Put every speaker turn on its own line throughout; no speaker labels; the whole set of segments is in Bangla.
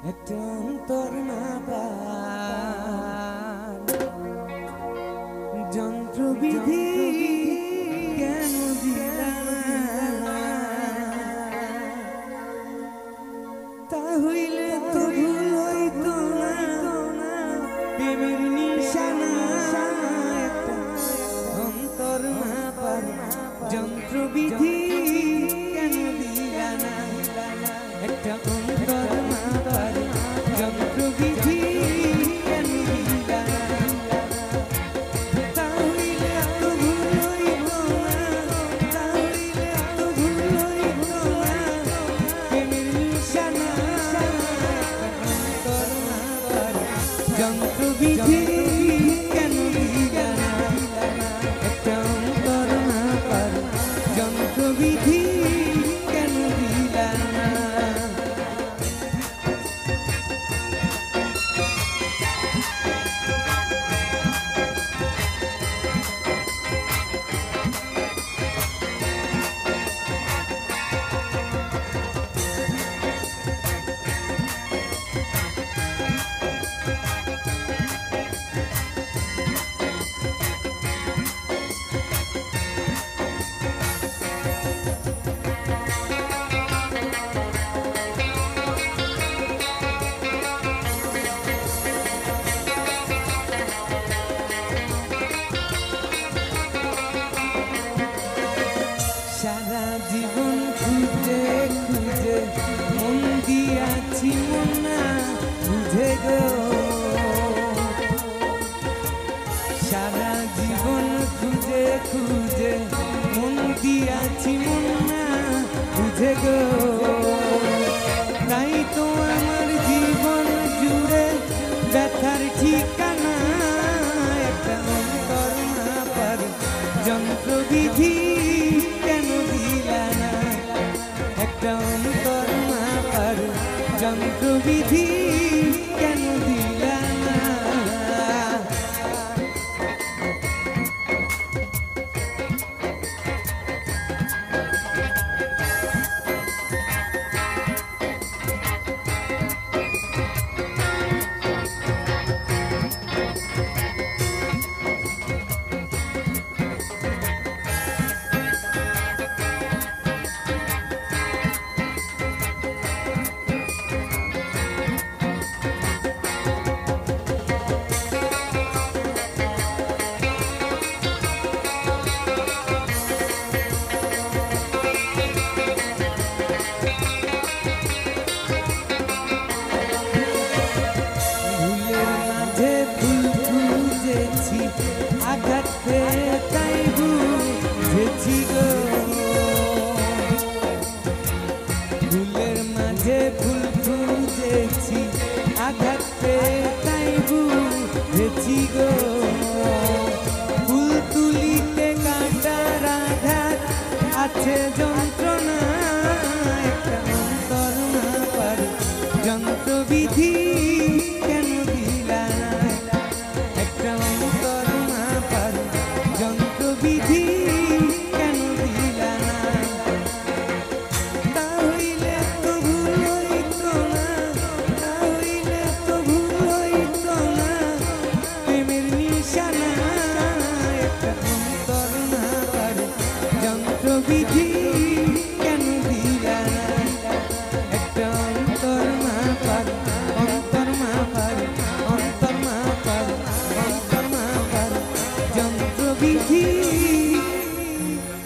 একটা অন্তর না পার যন্ত্রবিধি কেন দিলা তা হইলে তো ভুল হইতো না প্রেমের নিশানা একটা অন্তর না পার যন্ত্রবিধি কেন দিলা না একটা অন্তর না পার যন্ত্রবিধি কেন দিলা তা হইলে তো ভুল হইতো না তা হইলে তো ভুল হইতো না প্রেমের নিশানা অন্তর না পার যন্ত্রবিধি কেন দিলা না একটা অন্তর না পার যন্ত্রবিধি কেন দিলা না সারা জীবন খুঁজে খুঁজে মন দিয়াছি মন না বুঝে গো সারা জীবন খুঁজে খুঁজে মন দিয়াছি মন না বুঝে গো তাই তো আমার জীবন জুড়ে ব্যথার ঠিকানা একটা অন্তর না পার যন্ত্রবিধি কেন দিলা না একটা অন্তর না পার যন্ত্রবিধি কেন দিলা না আঘাত পেয়ে তাই বুঝেছি গো ফুলের মাঝে ফুল খুঁজেছি আঘাত পেয়ে তাই বুঝেছি গো ফুল তুলিতে কাটার আঘাত আছে যন্ত্রণা একটা অন্তর না পার যন্ত্রবিধি কেন দিলা না একটা অন্তর না পার যন্ত্রবিধি কেন দিলা না তা হইলে তো ভুল হইতো না তা হইলে তো ভুল হইতো না প্রেমের নিশানা একটা অন্তর না পার যন্ত্রবিধি কেন দিলা না একটা অন্তর না পার অন্তর না পার অন্তর না পার অন্তর না পার যন্ত্রবিধি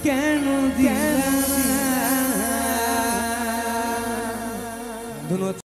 কেন দিলা না। ধন্যবাদ।